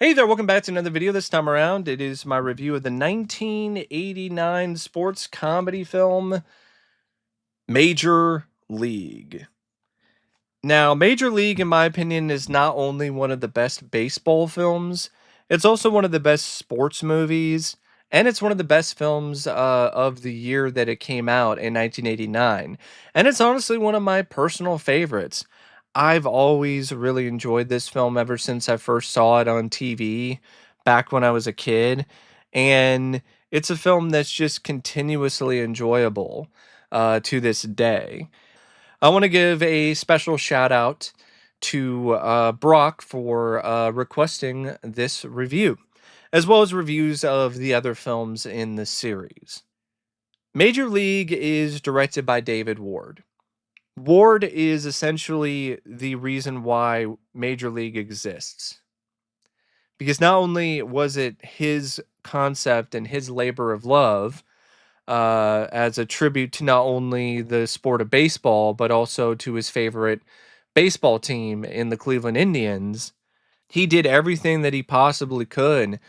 Hey there, welcome back to another video. This time around, it is my review of the 1989 sports comedy film, Major League. Now, Major League, in my opinion, is not only one of the best baseball films, it's also one of the best sports movies, and it's one of the best films of the year that it came out in 1989. And it's honestly one of my personal favorites. I've always really enjoyed this film ever since I first saw it on TV back when I was a kid. And it's a film that's just continuously enjoyable to this day. I want to give a special shout out to Brock for requesting this review, as well as reviews of the other films in the series. Major League is directed by David Ward. Ward is essentially the reason why Major League exists. Because not only was it his concept and his labor of love, as a tribute to not only the sport of baseball, but also to his favorite baseball team in the Cleveland Indians. He did everything that he possibly could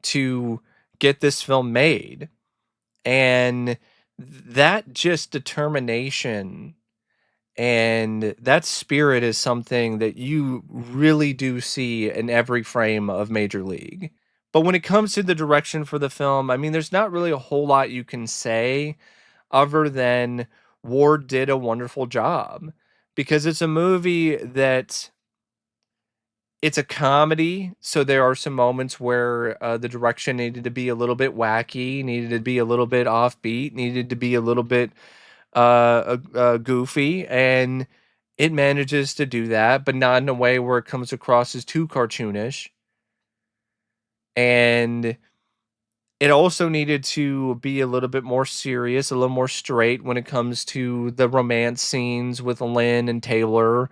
to get this film made. And that just determination and that spirit is something that you really do see in every frame of Major League. But when it comes to the direction for the film, I mean, there's not really a whole lot you can say other than Ward did a wonderful job because it's a movie that it's a comedy, so there are some moments where the direction needed to be a little bit wacky, needed to be a little bit offbeat, needed to be a little bit goofy, and it manages to do that, but not in a way where it comes across as too cartoonish. And it also needed to be a little bit more serious, a little more straight when it comes to the romance scenes with Lynn and Taylor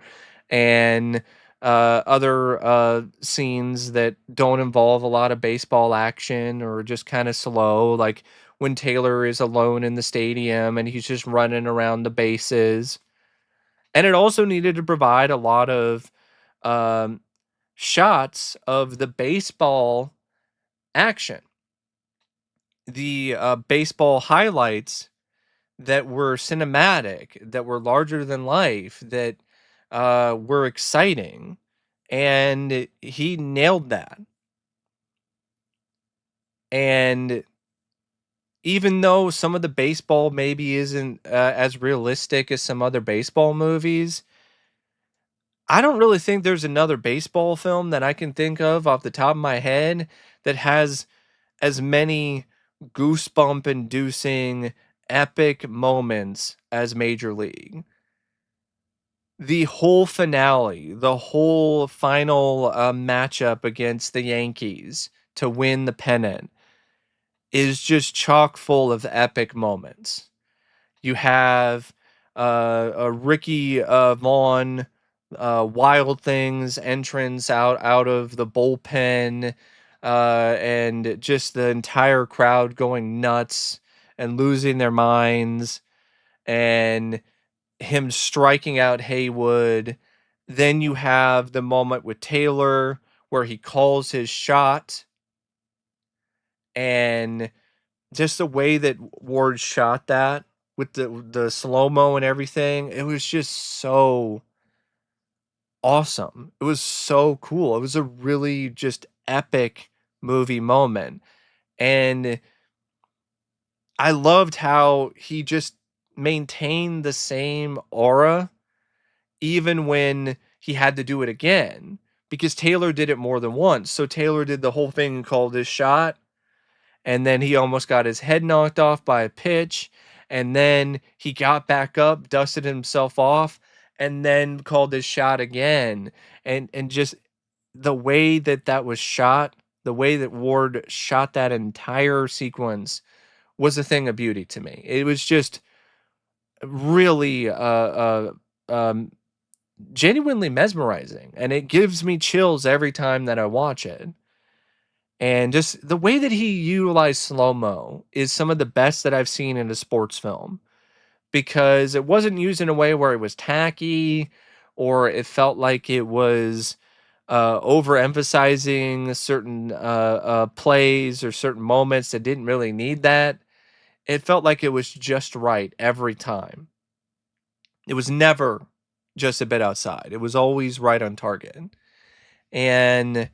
and other scenes that don't involve a lot of baseball action or just kind of slow, like when Taylor is alone in the stadium and he's just running around the bases. And it also needed to provide a lot of um, shots of the baseball action, the baseball highlights that were cinematic, that were larger than life, that were exciting. And he nailed that. And even though some of the baseball maybe isn't as realistic as some other baseball movies, I don't really think there's another baseball film that I can think of off the top of my head that has as many goosebump inducing epic moments as Major League. The whole finale, the whole final matchup against the Yankees to win the pennant is just chock full of epic moments. You have a Ricky Vaughn, Wild Things entrance out of the bullpen, and just the entire crowd going nuts and losing their minds, and him striking out Haywood. Then you have the moment with Taylor where he calls his shot, and just the way that Ward shot that with the slow-mo and everything, it was just so awesome. It was so cool. It was a really just epic movie moment. And I loved how he just maintained the same aura even when he had to do it again because Taylor did it more than once. So Taylor did the whole thing and called his shot, and then he almost got his head knocked off by a pitch, and then he got back up, dusted himself off, and then called his shot again. And just the way that that was shot, the way that Ward shot that entire sequence was a thing of beauty to me. It was just really um, genuinely mesmerizing, and it gives me chills every time that I watch it. And just the way that he utilized slow-mo is some of the best that I've seen in a sports film because it wasn't used in a way where it was tacky or it felt like it was overemphasizing certain plays or certain moments that didn't really need that. It felt like it was just right every time. It was never just a bit outside. It was always right on target. And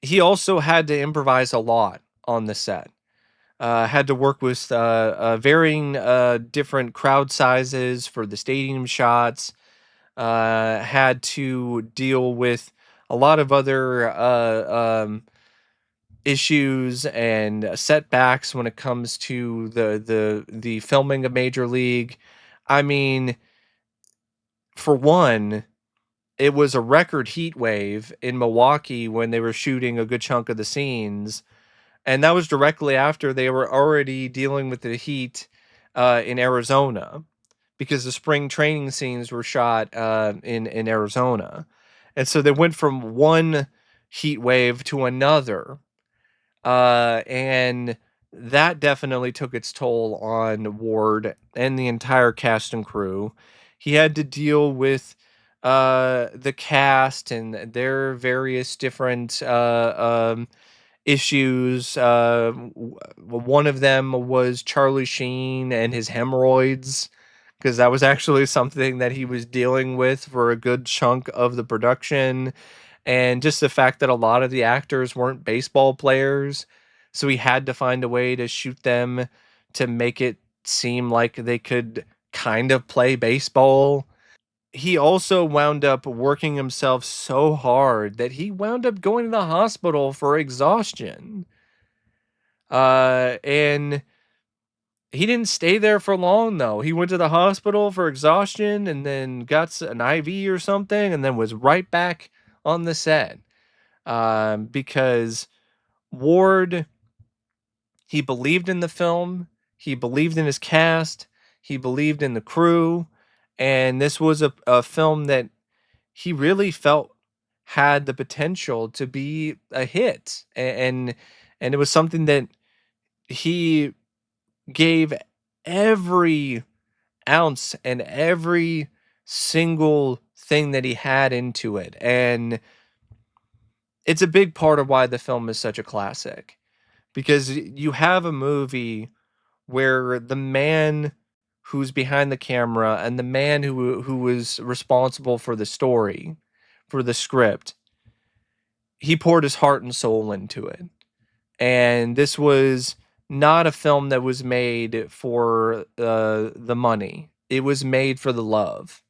he also had to improvise a lot on the set. Had to work with varying different crowd sizes for the stadium shots. Had to deal with a lot of other issues and setbacks when it comes to the filming of Major League. I mean, for one, it was a record heat wave in Milwaukee when they were shooting a good chunk of the scenes, and that was directly after they were already dealing with the heat in Arizona, because the spring training scenes were shot in Arizona, and so they went from one heat wave to another, and that definitely took its toll on Ward and the entire cast and crew. He had to deal with the cast and their various different issues. One of them was Charlie Sheen and his hemorrhoids, because that was actually something that he was dealing with for a good chunk of the production. And just the fact that a lot of the actors weren't baseball players, so he had to find a way to shoot them to make it seem like they could kind of play baseball. He also wound up working himself so hard that he wound up going to the hospital for exhaustion. And he didn't stay there for long, though. He went to the hospital for exhaustion and then got an IV or something, and then was right back on the set. Because Ward, he believed in the film, he believed in his cast, he believed in the crew, and this was a film that he really felt had the potential to be a hit. And it was something that he gave every ounce and every single thing that he had into it. And it's a big part of why the film is such a classic, because you have a movie where the man who's behind the camera and the man who was responsible for the story, for the script, he poured his heart and soul into it. And this was not a film that was made for the money. It was made for the love.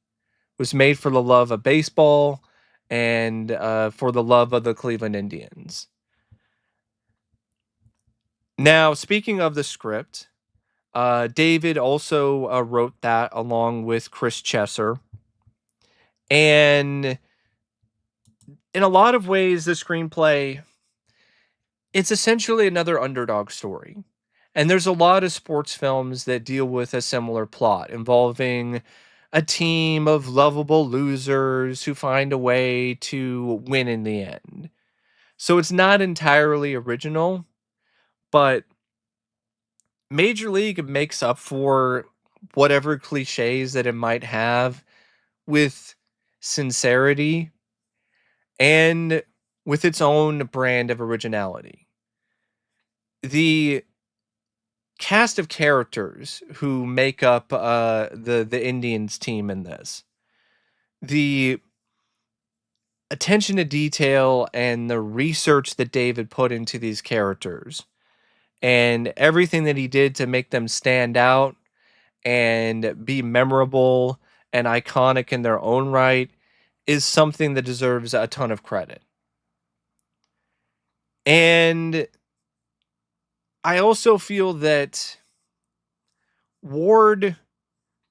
It was made for the love of baseball and for the love of the Cleveland Indians. Now, speaking of the script, David also wrote that along with Chris Chesser. And in a lot of ways, the screenplay, it's essentially another underdog story. And there's a lot of sports films that deal with a similar plot involving a team of lovable losers who find a way to win in the end. So it's not entirely original, but Major League makes up for whatever cliches that it might have with sincerity and with its own brand of originality. The cast of characters who make up the Indians team in this, the attention to detail and the research that David put into these characters, and everything that he did to make them stand out and be memorable and iconic in their own right, is something that deserves a ton of credit. And I also feel that Ward,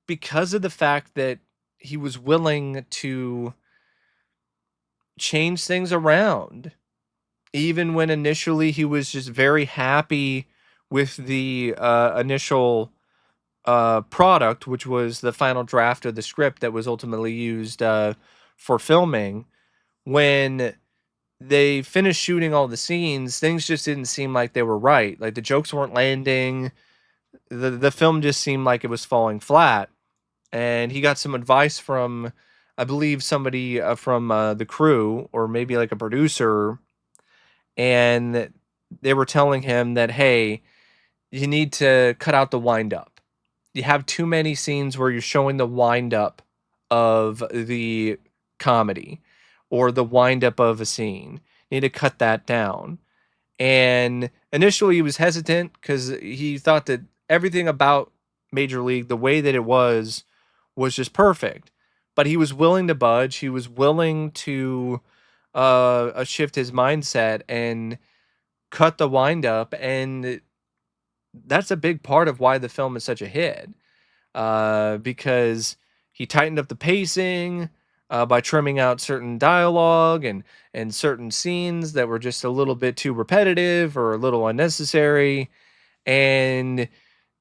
because of the fact that he was willing to change things around, even when initially he was just very happy with the initial product, which was the final draft of the script that was ultimately used for filming. When they finished shooting all the scenes, things just didn't seem like they were right. Like the jokes weren't landing. The film just seemed like it was falling flat. And he got some advice from I believe somebody from the crew, or maybe like a producer, and they were telling him that, hey, you need to cut out the wind up. You have too many scenes where you're showing the wind up of the comedy or the wind up of a scene. You need to cut that down. And initially he was hesitant because he thought that everything about Major League, the way that it was just perfect. But he was willing to budge. He was willing to shift his mindset and cut the wind up. And that's a big part of why the film is such a hit, because he tightened up the pacing by trimming out certain dialogue and certain scenes that were just a little bit too repetitive or a little unnecessary, and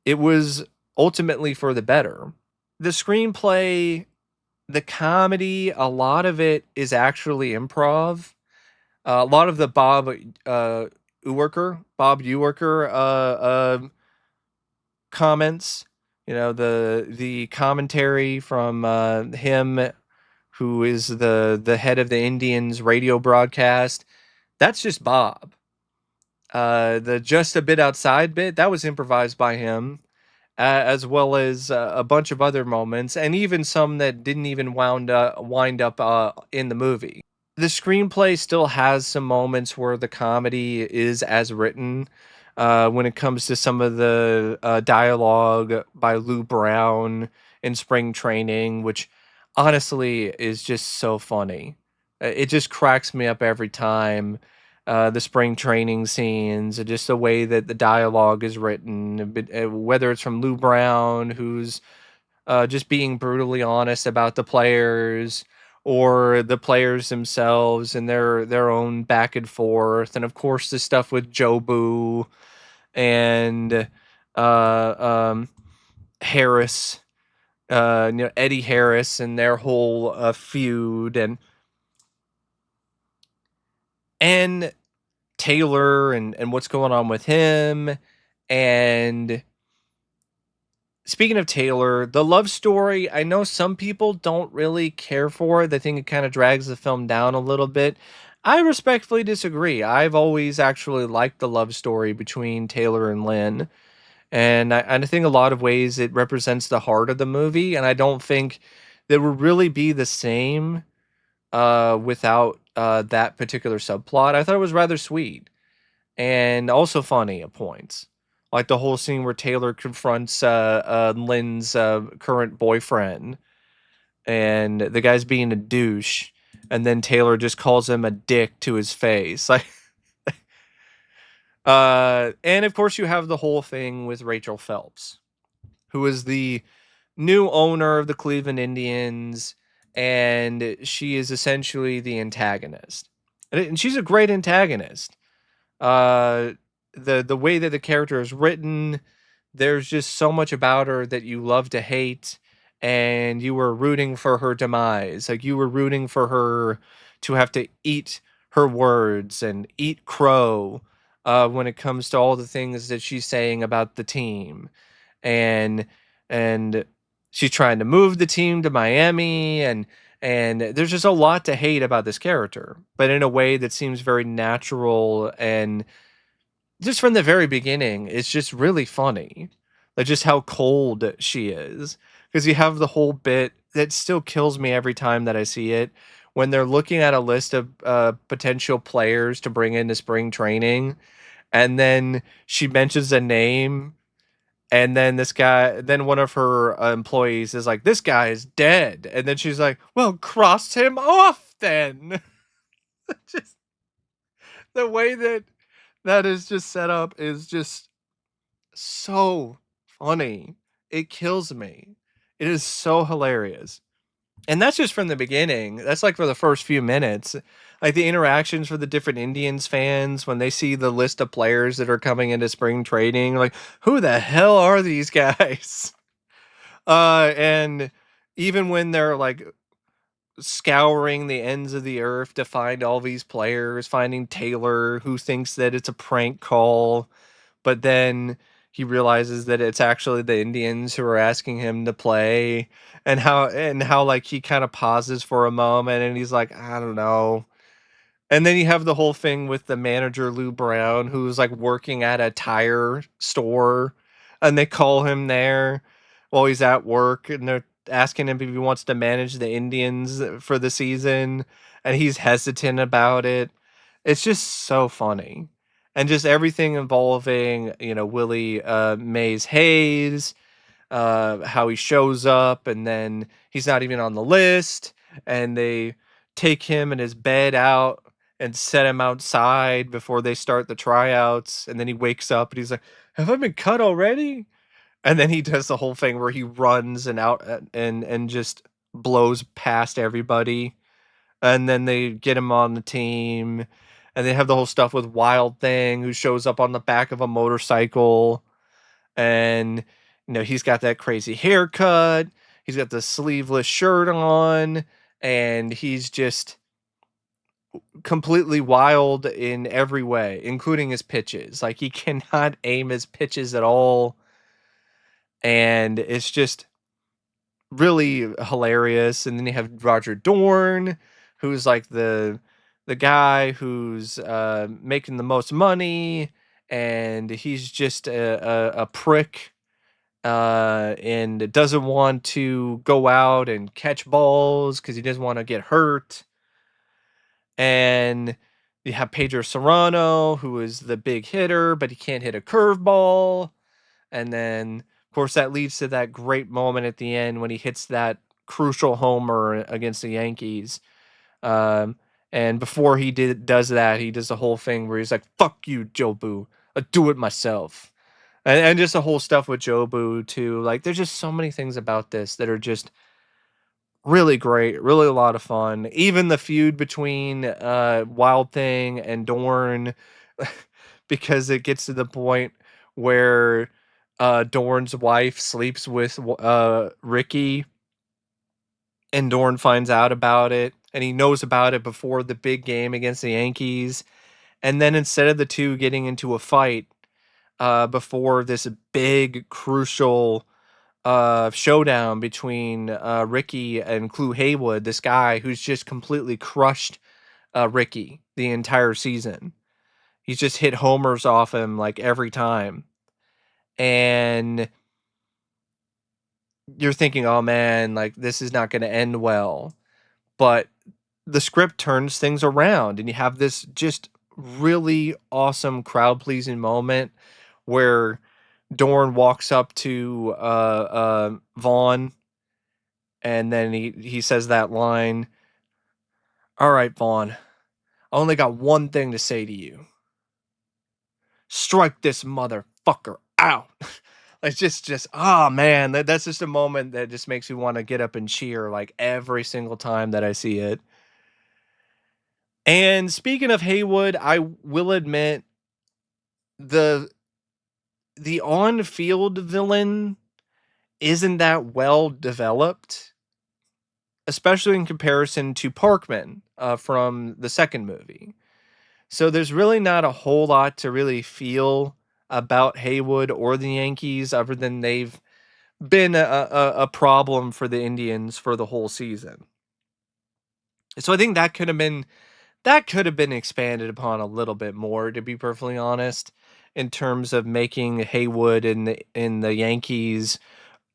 it was ultimately for the better. The screenplay, the comedy, a lot of it is actually improv. A lot of the Bob Uecker comments, the commentary from him, who is the head of the Indians radio broadcast. That's just Bob. The just a bit outside bit, that was improvised by him, as well as a bunch of other moments, and even some that didn't even wind up in the movie. The screenplay still has some moments where the comedy is as written. When it comes to some of the dialogue by Lou Brown in Spring Training, which honestly is just so funny. It just cracks me up every time. The spring training scenes, just the way that the dialogue is written, whether it's from Lou Brown, who's just being brutally honest about the players, or the players themselves and their own back and forth, and of course the stuff with Jobu and um, Harris, Eddie Harris and their whole feud, and Taylor and what's going on with him. And speaking of Taylor, the love story, I know some people don't really care for it. They think it kind of drags the film down a little bit. I respectfully disagree. I've always actually liked the love story between Taylor and Lynn. And I think a lot of ways it represents the heart of the movie. And I don't think that would really be the same without that particular subplot. I thought it was rather sweet and also funny at points. Like the whole scene where Taylor confronts Lynn's current boyfriend, and the guy's being a douche, and then Taylor just calls him a dick to his face. Like, and of course you have the whole thing with Rachel Phelps, who is the new owner of the Cleveland Indians, and she is essentially the antagonist. And she's a great antagonist. Uh, the way that the character is written, there's just so much about her that you love to hate, and you were rooting for her demise. Like you were rooting for her to have to eat her words and eat crow when it comes to all the things that she's saying about the team. And and she's trying to move the team to Miami, and there's just a lot to hate about this character, but in a way that seems very natural. And just from the very beginning, it's just really funny. Like just how cold she is. Because you have the whole bit that still kills me every time that I see it, when they're looking at a list of potential players to bring into spring training, and then she mentions a name, and then then one of her employees is like, "This guy is dead," and then she's like, "Well, cross him off then." Just the way that is just set up is just so funny. It kills me. It is so hilarious. And that's just from the beginning. That's like for the first few minutes. Like the interactions for the different Indians fans when they see the list of players that are coming into spring training, like, who the hell are these guys? And even when they're like scouring the ends of the earth to find all these players, finding Taylor, who thinks that it's a prank call, but then he realizes that it's actually the Indians who are asking him to play, and how like he kind of pauses for a moment and he's like, I don't know. And then you have the whole thing with the manager Lou Brown, who's like working at a tire store, and they call him there while he's at work, and they're asking him if he wants to manage the Indians for the season, and he's hesitant about it. It's just so funny, and just everything involving Willie Mays Hayes, how he shows up and then he's not even on the list, and they take him and his bed out and set him outside before they start the tryouts, and then he wakes up and he's like, have I been cut already? And then he does the whole thing where he runs and out and just blows past everybody, and then they get him on the team, and they have the whole stuff with Wild Thing, who shows up on the back of a motorcycle, and he's got that crazy haircut, he's got the sleeveless shirt on, and he's just completely wild in every way, including his pitches. Like, he cannot aim his pitches at all, and it's just really hilarious. And then you have Roger Dorn, who's like the guy who's making the most money, and he's just a prick, and doesn't want to go out and catch balls because he doesn't want to get hurt. And you have Pedro Serrano, who is the big hitter, but he can't hit a curveball. And then, of course, that leads to that great moment at the end when he hits that crucial homer against the Yankees. Um, and before he does that, he does the whole thing where he's like, "Fuck you, Jobu. I do it myself." And just the whole stuff with Jobu too. Like, there's just so many things about this that are just really great, really a lot of fun. Even the feud between Wild Thing and Dorn, because it gets to the point where Dorn's wife sleeps with Ricky, and Dorn finds out about it, and he knows about it before the big game against the Yankees. And then instead of the two getting into a fight before this big crucial showdown between Ricky and Clue Haywood, this guy who's just completely crushed Ricky the entire season. He's just hit homers off him like every time. And you're thinking, oh man, like this is not going to end well. But the script turns things around, and you have this just really awesome crowd pleasing moment where Dorn walks up to Vaughn, and then he says that line, "All right, Vaughn, I only got one thing to say to you. Strike this motherfucker out." It's just oh man, that's just a moment that just makes me want to get up and cheer like every single time that I see it. And speaking of Haywood, I will admit the the on-field villain isn't that well developed, especially in comparison to Parkman from the second movie. So there's really not a whole lot to really feel about Haywood or the Yankees, other than they've been a problem for the Indians for the whole season. So I think that could have been expanded upon a little bit more, to be perfectly honest, in terms of making Haywood in the Yankees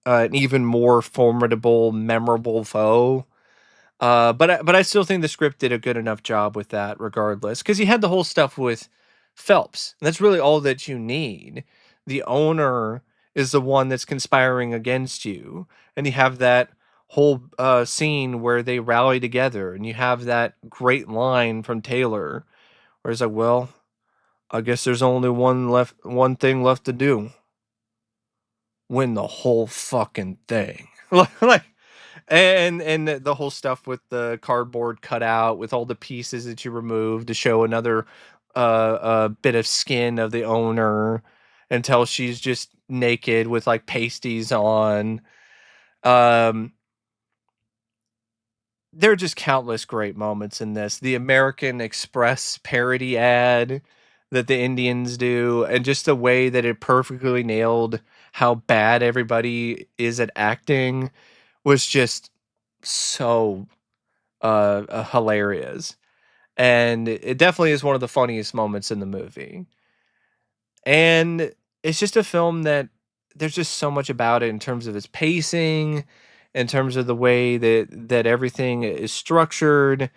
an even more formidable, memorable foe. But I still think the script did a good enough job with that, regardless, because you had the whole stuff with Phelps, and that's really all that you need. The owner is the one that's conspiring against you, and you have that whole scene where they rally together, and you have that great line from Taylor, where he's like, "Well, I guess there's only one thing left to do: win the whole fucking thing." like and the whole stuff with the cardboard cutout with all the pieces that you remove to show another bit of skin of the owner until she's just naked with like pasties on. um there are just countless great moments in this. The American Express parody ad that the Indians do, and just the way that it perfectly nailed how bad everybody is at acting was just so hilarious. And it definitely is one of the funniest moments in the movie. And it's just a film that there's just so much about it in terms of its pacing, in terms of the way that everything is structured,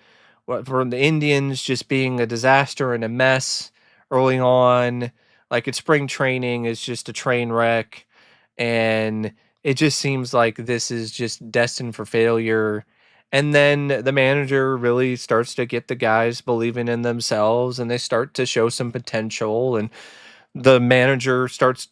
from the Indians just being a disaster and a mess early on, like its spring training is just a train wreck, and it just seems like this is just destined for failure. And then the manager really starts to get the guys believing in themselves, and they start to show some potential, and the manager starts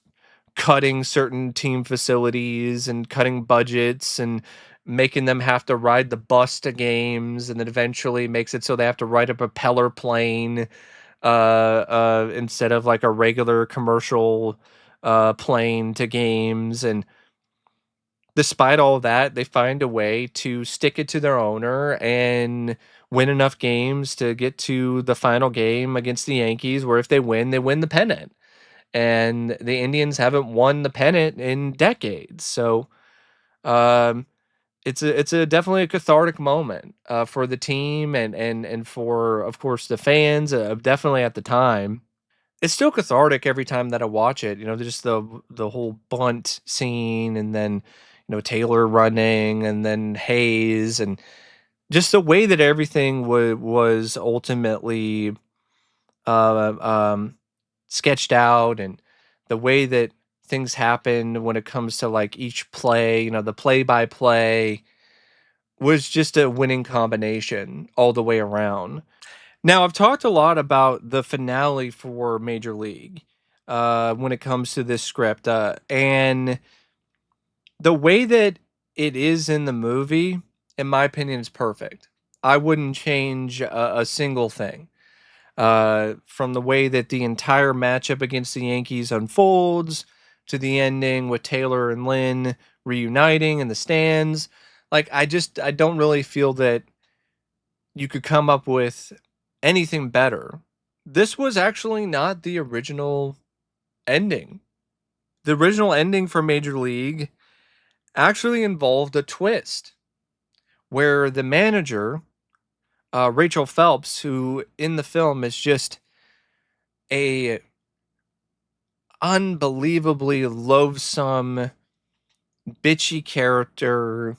cutting certain team facilities and cutting budgets and making them have to ride the bus to games, and then eventually makes it so they have to ride a propeller plane instead of like a regular commercial plane to games. And despite all that, they find a way to stick it to their owner and win enough games to get to the final game against the Yankees, where if they win the pennant. And the Indians haven't won the pennant in decades. So um, it's a definitely a cathartic moment for the team, and for, of course, the fans. Definitely at the time, it's still cathartic every time that I watch it. Just the whole bunt scene, and then Taylor running, and then Hayes, and just the way that everything was ultimately uh, um, sketched out, and the way that things happen when it comes to like each play, the play by play was just a winning combination all the way around. Now, I've talked a lot about the finale for Major League when it comes to this script, and the way that it is in the movie, in my opinion, is perfect. I wouldn't change a single thing. From the way that the entire matchup against the Yankees unfolds to the ending with Taylor and Lynn reuniting in the stands. Like, I don't really feel that you could come up with anything better. This was actually not the original ending. The original ending for Major League actually involved a twist where the manager, Rachel Phelps, who in the film is just a unbelievably loathsome, bitchy character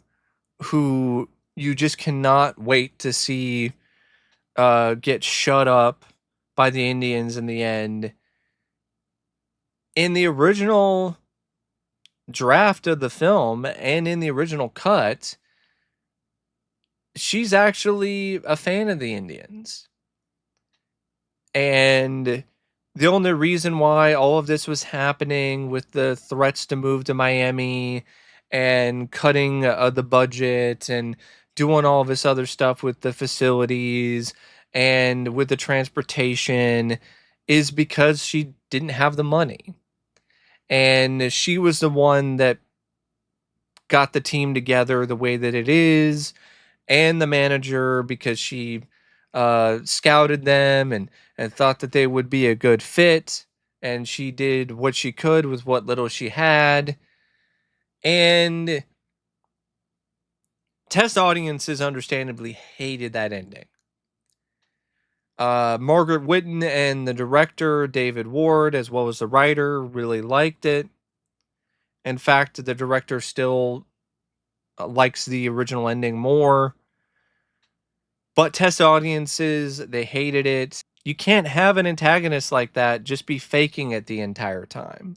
who you just cannot wait to see get shut up by the Indians in the end. In the original draft of the film and in the original cut, she's actually a fan of the Indians. And the only reason why all of this was happening with the threats to move to Miami and cutting the budget and doing all this other stuff with the facilities and with the transportation is because she didn't have the money. And she was the one that got the team together the way that it is, and the manager, because she scouted them and thought that they would be a good fit, and she did what she could with what little she had. And test audiences understandably hated that ending. Margaret Whitton and the director David Ward, as well as the writer, really liked it. In fact, the director still likes the original ending more. But test audiences, they hated it. You can't have an antagonist like that just be faking it the entire time.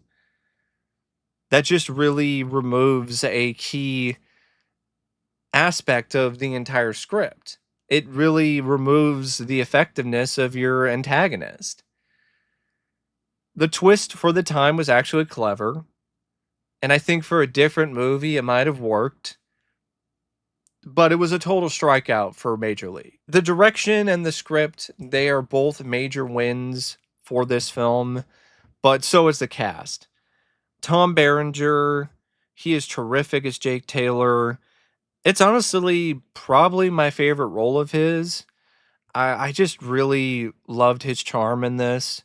That just really removes a key aspect of the entire script. It really removes the effectiveness of your antagonist. The twist for the time was actually clever, and I think for a different movie it might have worked, but it was a total strikeout for Major League. The direction and the script, they are both major wins for this film, but so is the cast. Tom Berenger, he is terrific as Jake Taylor. It's honestly probably my favorite role of his. I just really loved his charm in this.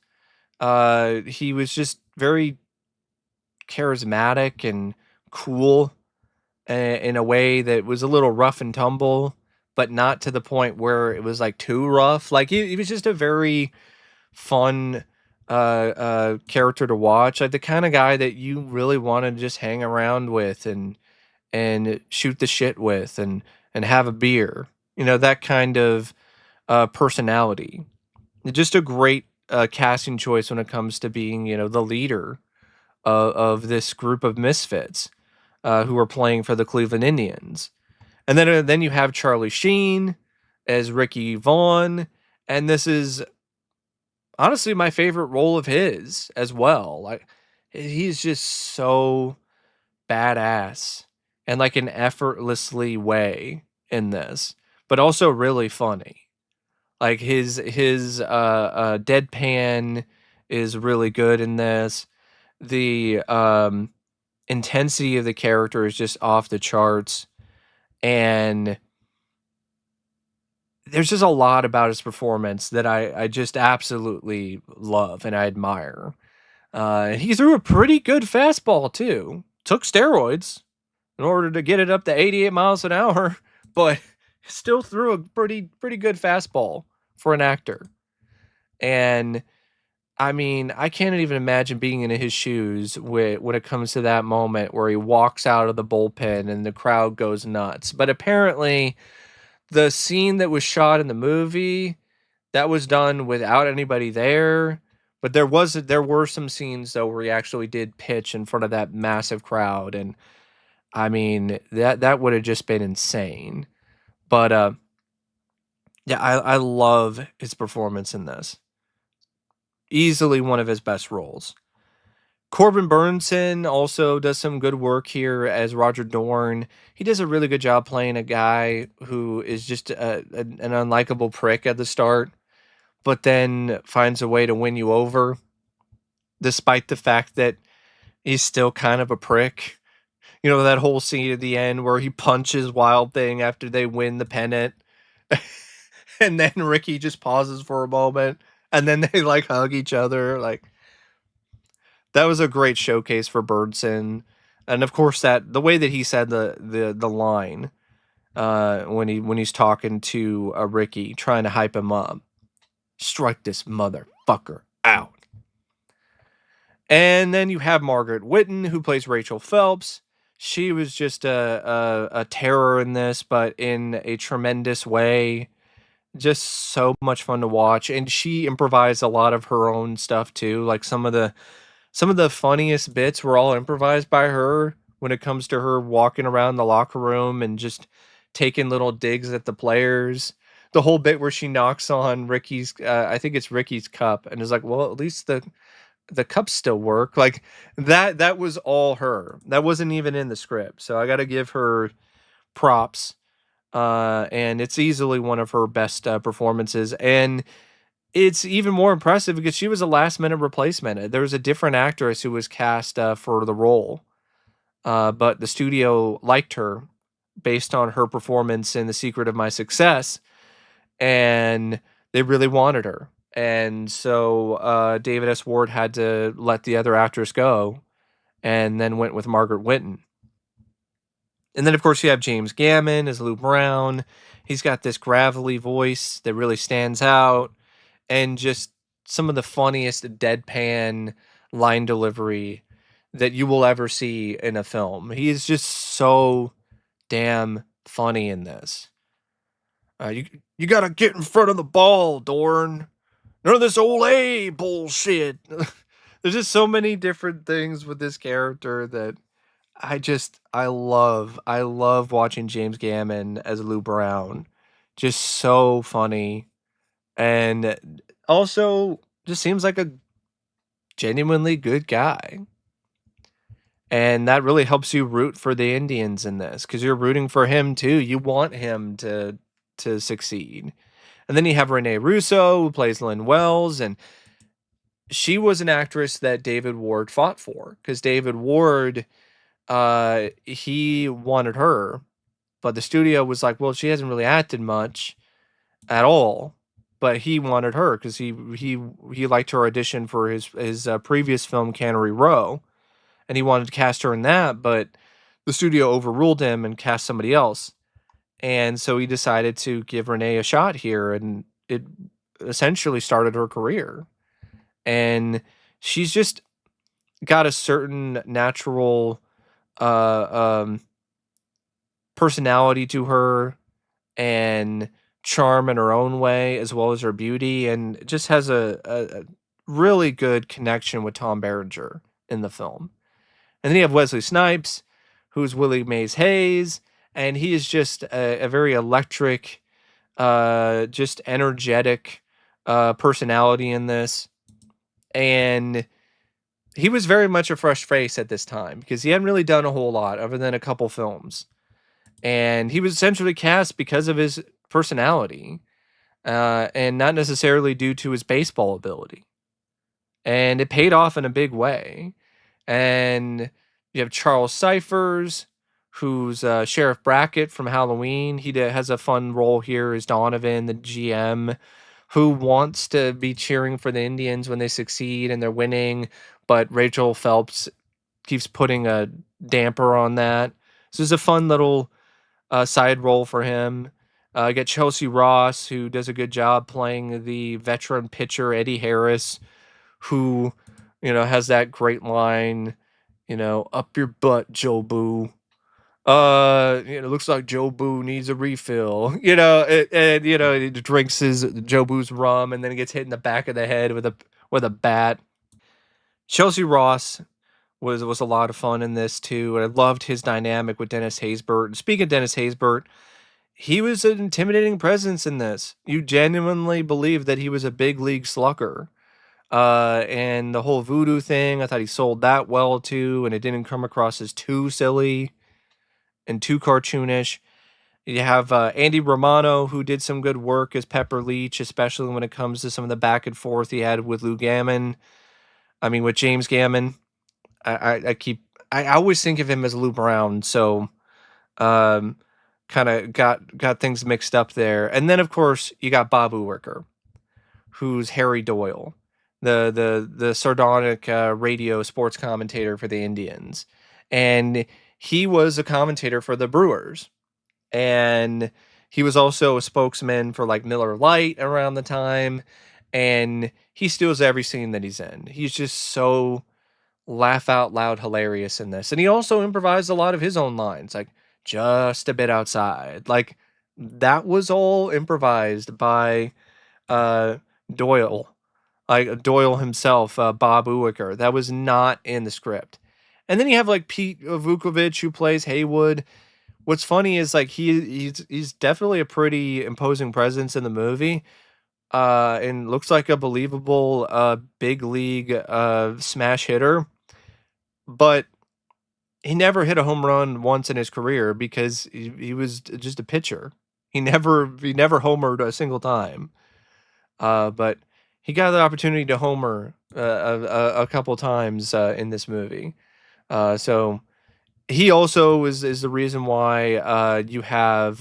He was just very charismatic and cool in a way that was a little rough and tumble, but not to the point where it was like too rough. Like he was just a very fun character to watch, like the kind of guy that you really want to just hang around with and shoot the shit with and have a beer. You know, that kind of personality. Just a great casting choice when it comes to being, you know, the leader of this group of misfits who are playing for the Cleveland Indians. And then you have Charlie Sheen as Ricky Vaughn, and this is honestly my favorite role of his as well. Like he's just so badass and like an effortlessly way in this, but also really funny. Like his deadpan is really good in this. The intensity of the character is just off the charts, and there's just a lot about his performance that I just absolutely love and I admire. He threw a pretty good fastball too. Took steroids in order to get it up to 88 miles an hour, but still threw a pretty good fastball for an actor. And I mean, I can't even imagine being in his shoes when it comes to that moment where he walks out of the bullpen and the crowd goes nuts. But apparently, the scene that was shot in the movie, that was done without anybody there. But there were some scenes though where he actually did pitch in front of that massive crowd, and I mean that would have just been insane. But yeah, I love his performance in this. Easily one of his best roles. Corbin Bernsen also does some good work here as Roger Dorn. He does a really good job playing a guy who is just an unlikable prick at the start, but then finds a way to win you over, despite the fact that he's still kind of a prick. You know, that whole scene at the end where he punches Wild Thing after they win the pennant, and then Ricky just pauses for a moment, and then they like hug each other. Like, that was a great showcase for Birdson, and of course that the way that he said the line when he's talking to Ricky, trying to hype him up, strike this motherfucker out. And then you have Margaret Whitton, who plays Rachel Phelps. She was just a terror in this, but in a tremendous way. Just so much fun to watch, and she improvised a lot of her own stuff too. Like some of the funniest bits were all improvised by her when it comes to her walking around the locker room and just taking little digs at the players. The whole bit where she knocks on Ricky's, I think it's Ricky's cup, and is like, "Well, at least the cups still work." Like that was all her. That wasn't even in the script. So I got to give her props. And it's easily one of her best performances. And it's even more impressive because she was a last minute replacement. There was a different actress who was cast for the role, but the studio liked her based on her performance in The Secret of My Success, and they really wanted her. And so David S. Ward had to let the other actress go and then went with Margaret Whitton. And then, of course, you have James Gammon as Lou Brown. He's got this gravelly voice that really stands out, and just some of the funniest deadpan line delivery that you will ever see in a film. He is just so damn funny in this. You gotta get in front of the ball, Dorn. None of this old A bullshit. There's just so many different things with this character that I love watching James Gammon as Lou Brown. Just so funny. And also just seems like a genuinely good guy. And that really helps you root for the Indians in this, because you're rooting for him too. You want him to succeed. And then you have Rene Russo, who plays Lynn Wells, and she was an actress that David Ward fought for, because David Ward he wanted her, but the studio was like, well, she hasn't really acted much at all. but he wanted her because he liked her audition for his previous film Cannery Row, and he wanted to cast her in that, but the studio overruled him and cast somebody else. And so he decided to give Renee a shot here, and it essentially started her career. And she's just got a certain natural um, personality to her and charm in her own way, as well as her beauty, and just has a really good connection with Tom Berenger in the film. And then you have Wesley Snipes, who's Willie Mays Hayes, and he is just a very electric, just energetic personality in this. And he was very much a fresh face at this time because he hadn't really done a whole lot other than a couple films. And he was essentially cast because of his personality, and not necessarily due to his baseball ability. And it paid off in a big way. And you have Charles Cyphers, who's Sheriff Brackett from Halloween. Has a fun role here as Donovan, the GM, who wants to be cheering for the Indians when they succeed and they're winning, but Rachel Phelps keeps putting a damper on that. So it's a fun little side role for him. I get Chelsea Ross, who does a good job playing the veteran pitcher Eddie Harris, who, has that great line, up your butt, Joe Boo. Looks like Joe Boo needs a refill. He drinks his Joe Boo's rum and then he gets hit in the back of the head with a bat. Chelsea Ross was a lot of fun in this too. And I loved his dynamic with Dennis Haysbert. And speaking of Dennis Haysbert, he was an intimidating presence in this. You genuinely believe that he was a big league slugger. And the whole voodoo thing, I thought he sold that well too, and it didn't come across as too silly and too cartoonish. You have Andy Romano, who did some good work as Pepper Leach, especially when it comes to some of the back and forth he had with with James Gammon. I always think of him as Lou Brown, so um, kind of got things mixed up there. And then of course you got Bob Uecker, who's Harry Doyle, the sardonic radio sports commentator for the Indians, and he was a commentator for the Brewers, and he was also a spokesman for like Miller Lite around the time, and he steals every scene that he's in. He's just so laugh out loud hilarious in this, and he also improvised a lot of his own lines, like just a bit outside, like that was all improvised by uh Doyle, like Doyle himself, Bob Uecker. That was not in the script. And then you have like Pete Vukovich, who plays Haywood. What's funny is like he's definitely a pretty imposing presence in the movie, and looks like a believable big league smash hitter, but he never hit a home run once in his career because he was just a pitcher. He never homered a single time. But he got the opportunity to homer a couple times in this movie. So he also is the reason why you have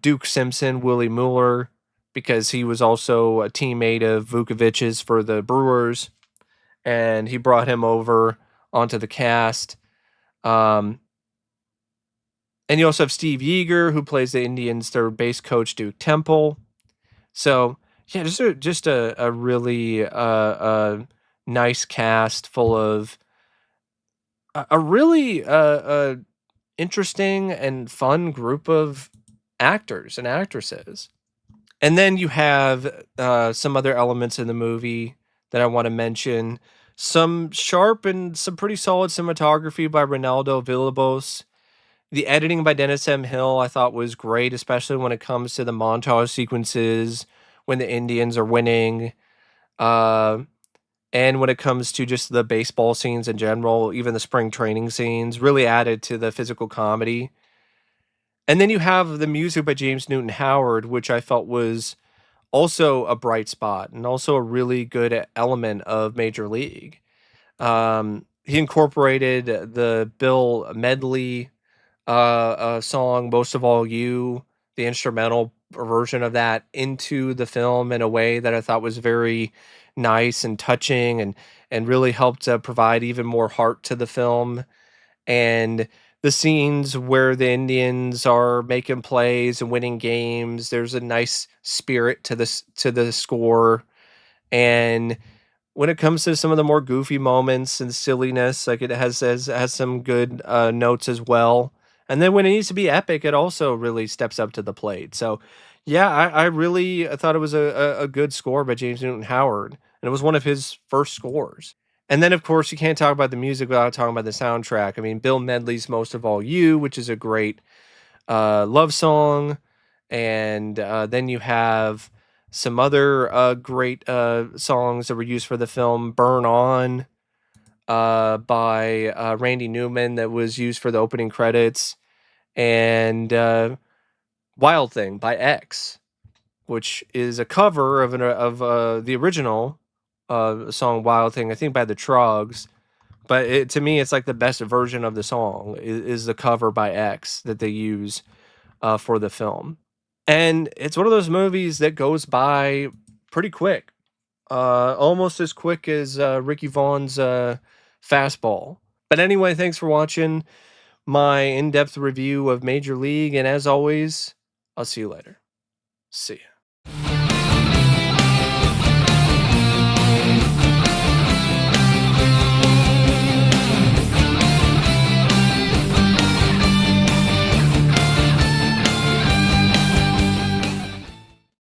Duke Simpson, Willie Mueller, because he was also a teammate of Vukovich's for the Brewers, and he brought him over onto the cast. Um, and you also have Steve Yeager, who plays the Indians' third base coach, Duke Temple. So yeah, just a really nice cast full of a really interesting and fun group of actors and actresses. And then you have some other elements in the movie that I want to mention. Some sharp and some pretty solid cinematography by Ronaldo Villalobos. The editing by Dennis M. Hill I thought was great, especially when it comes to the montage sequences when the Indians are winning. Uh, and when it comes to just the baseball scenes in general, even the spring training scenes, really added to the physical comedy. And then you have the music by James Newton Howard, which I felt was also a bright spot and also a really good element of Major League. He incorporated the Bill Medley song, Most of All You, the instrumental version of that into the film in a way that I thought was very nice and touching, and really helped provide even more heart to the film. And the scenes where the Indians are making plays and winning games, there's a nice spirit to this to the score. And when it comes to some of the more goofy moments and silliness, like, it has some good notes as well. And then when it needs to be epic, it also really steps up to the plate. So, yeah, I really thought it was a good score by James Newton Howard, and it was one of his first scores. And then, of course, you can't talk about the music without talking about the soundtrack. I mean, Bill Medley's "Most of All You," which is a great love song, and then you have some other great songs that were used for the film. "Burn On" by Randy Newman, that was used for the opening credits, and "Wild Thing" by X, which is a cover of the original song "Wild Thing," I think by the Trogs. But to me, it's like the best version of the song is the cover by X that they use for the film. And it's one of those movies that goes by pretty quick, almost as quick as Ricky Vaughn's fastball. But anyway, thanks for watching my in depth review of Major League. And as always, I'll see you later. See ya.